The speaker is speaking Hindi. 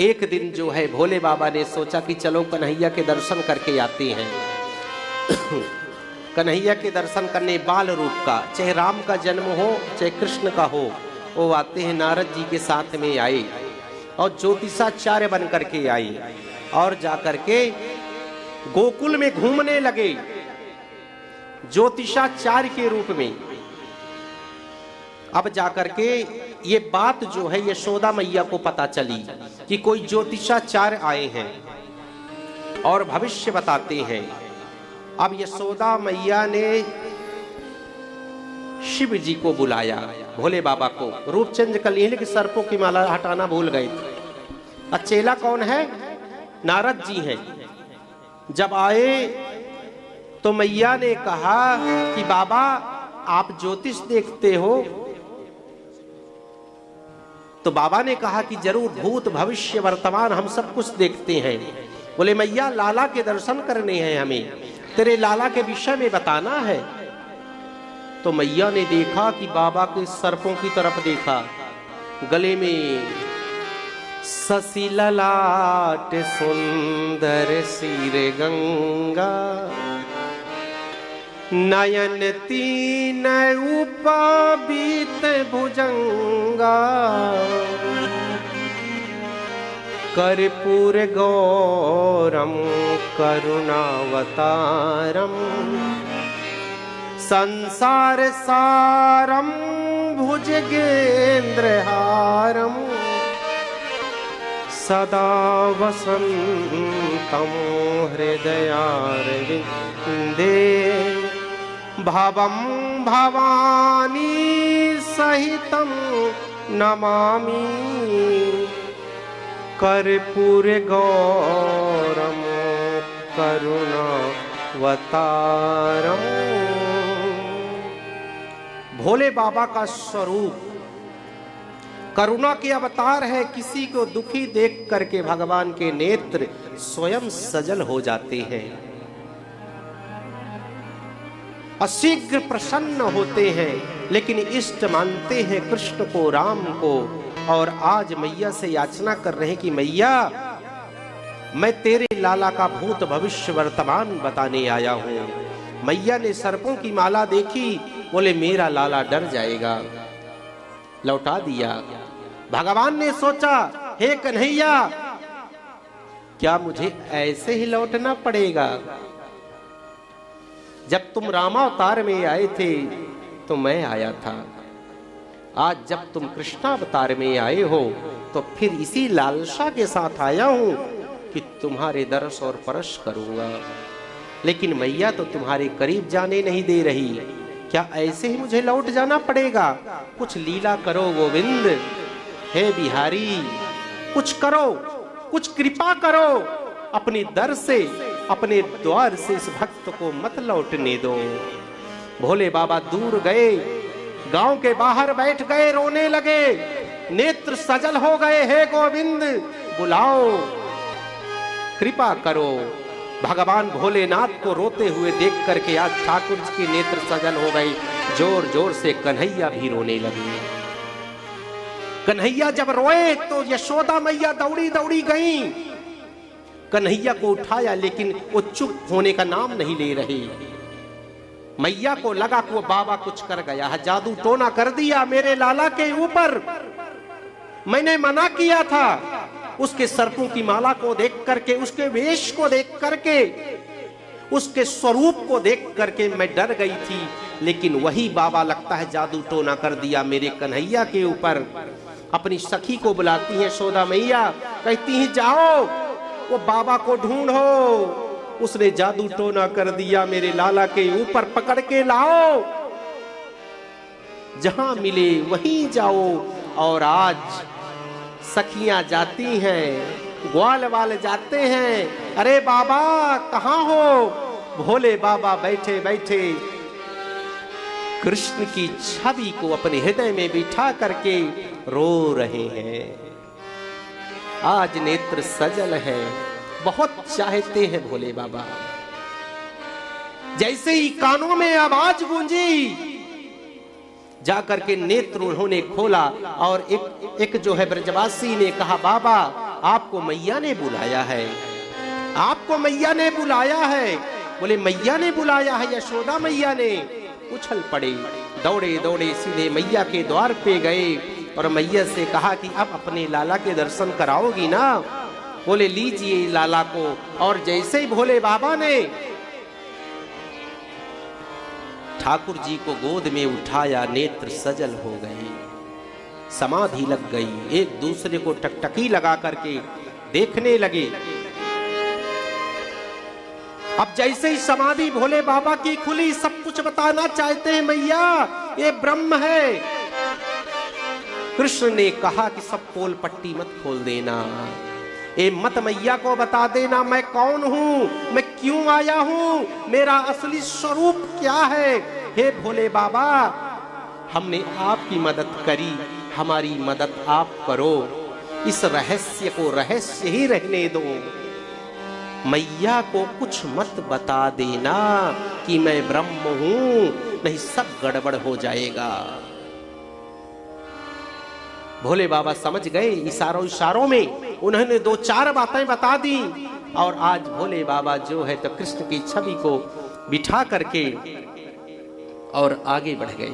एक दिन जो है भोले बाबा ने सोचा कि चलो कन्हैया के दर्शन करके आते हैं। कन्हैया के दर्शन करने बाल रूप का, चाहे राम का जन्म हो चाहे कृष्ण का हो, वो आते हैं। नारद जी के साथ में आए और ज्योतिषाचार्य बन करके आए और जाकर के गोकुल में घूमने लगे ज्योतिषाचार्य के रूप में। अब जाकर के ये बात जो है यशोदा मैया को पता चली कि कोई ज्योतिषाचार्य आए हैं और भविष्य बताते हैं। अब यशोदा मैया ने शिव जी को बुलाया, भोले बाबा को। रूपचंद कलील के सर्पों की माला हटाना भूल गए थे। अचेला कौन है? नारद जी हैं। जब आए तो मैया ने कहा कि बाबा आप ज्योतिष देखते हो? तो बाबा ने कहा कि जरूर, भूत भविष्य वर्तमान हम सब कुछ देखते हैं। बोले मैया लाला के दर्शन करने हैं, हमें तेरे लाला के विषय में बताना है। तो मैया ने देखा कि बाबा के सर्पों की तरफ देखा, गले में शशि ललाट सुंदर सिर गंगा, नयन तीन उपबीत भुजंगा, कर्पूर गौरम करुणावतारम, संसार सारम भुजगेंद्रहारम, सदा वसंतम हृदयारविंदे, भवम भवानी सहितम नमामि, कर्पूर गौरम करुणावतारम। भोले बाबा का स्वरूप करुणा के अवतार है। किसी को दुखी देख करके भगवान के नेत्र स्वयं सजल हो जाते हैं, अशीघ्र प्रसन्न होते हैं, लेकिन इष्ट मानते हैं कृष्ण को, राम को। और आज मैया से याचना कर रहे हैं कि मैया मैं तेरे लाला का भूत भविष्य वर्तमान बताने आया हूं। मैया ने सर्पों की माला देखी, बोले मेरा लाला डर जाएगा, लौटा दिया। भगवान ने सोचा हे कन्हैया क्या मुझे ऐसे ही लौटना पड़ेगा? जब तुम रामावतार में आए थे तो मैं आया था, आज जब तुम कृष्णावतार में आए हो तो फिर इसी लालसा के साथ आया हूं कि तुम्हारे दर्श और परश करूंगा। लेकिन मैया तो तुम्हारे करीब जाने नहीं दे रही, क्या ऐसे ही मुझे लौट जाना पड़ेगा? कुछ लीला करो गोविंद, हे बिहारी कुछ करो, कुछ कृपा करो, अपने दर से अपने द्वार से इस भक्त को मत लौटने दो। भोले बाबा दूर गए, गांव के बाहर बैठ गए, रोने लगे, नेत्र सजल हो गए। हे गोविंद बुलाओ, कृपा करो। भगवान भोलेनाथ को रोते हुए देख करके आज ठाकुर जी के नेत्र सजल हो गए। जोर जोर से कन्हैया भी रोने लगी। कन्हैया जब रोए तो यशोदा मैया दौड़ी दौड़ी गई, कन्हैया को उठाया, लेकिन वो चुप होने का नाम नहीं ले रही। मैया को लगा कि वो बाबा कुछ कर गया है, जादू टोना कर दिया मेरे लाला के ऊपर। मैंने मना किया था, उसके सर्पों की माला को देख करके, उसके वेश को देख करके, उसके स्वरूप को देख करके मैं डर गई थी। लेकिन वही बाबा लगता है जादू टोना कर दिया मेरे कन्हैया के ऊपर। अपनी सखी को बुलाती है यशोदा मैया, कहती हैं जाओ वो बाबा को ढूंढो, उसने जादू टोना कर दिया मेरे लाला के ऊपर, पकड़ के लाओ, जहां मिले वहीं जाओ। और आज सखियां जाती हैं, ग्वाल वाले जाते हैं, अरे बाबा कहां हो? भोले बाबा बैठे बैठे कृष्ण की छवि को अपने हृदय में बिठा करके रो रहे हैं। आज नेत्र सजल है, बहुत चाहते हैं भोले बाबा। जैसे ही कानों में आवाज गूंजी, जाकर के नेत्र उन्होंने खोला और एक जो है ब्रजवासी ने कहा बाबा आपको मैया ने बुलाया है, आपको मैया ने बुलाया है। बोले मैया ने बुलाया है, यशोदा मैया ने। उछल पड़े, दौड़े दौड़े सीधे मैया के द्वार पे गए और मैया से कहा कि अब अपने लाला के दर्शन कराओगी ना? बोले लीजिए लाला को। और जैसे ही भोले बाबा ने ठाकुर जी को गोद में उठाया, नेत्र सजल हो गए, समाधि लग गई, एक दूसरे को टकटकी लगा करके देखने लगे। अब जैसे ही समाधि भोले बाबा की खुली, सब कुछ बताना चाहते हैं मैया, ये ब्रह्म है। कृष्ण ने कहा कि सब पोल पट्टी मत खोल देना, ये मत मैया को बता देना मैं कौन हूं, मैं क्यों आया हूं, मेरा असली स्वरूप क्या है। हे भोले बाबा, हमने आपकी मदद करी, हमारी मदद आप करो, इस रहस्य को रहस्य ही रहने दो। मैया को कुछ मत बता देना कि मैं ब्रह्म हूं, नहीं सब गड़बड़ हो जाएगा। भोले बाबा समझ गए, इशारों में उन्होंने 2-4 बातें बता दी। और आज भोले बाबा जो है तो कृष्ण की छवि को बिठा करके और आगे बढ़ गए।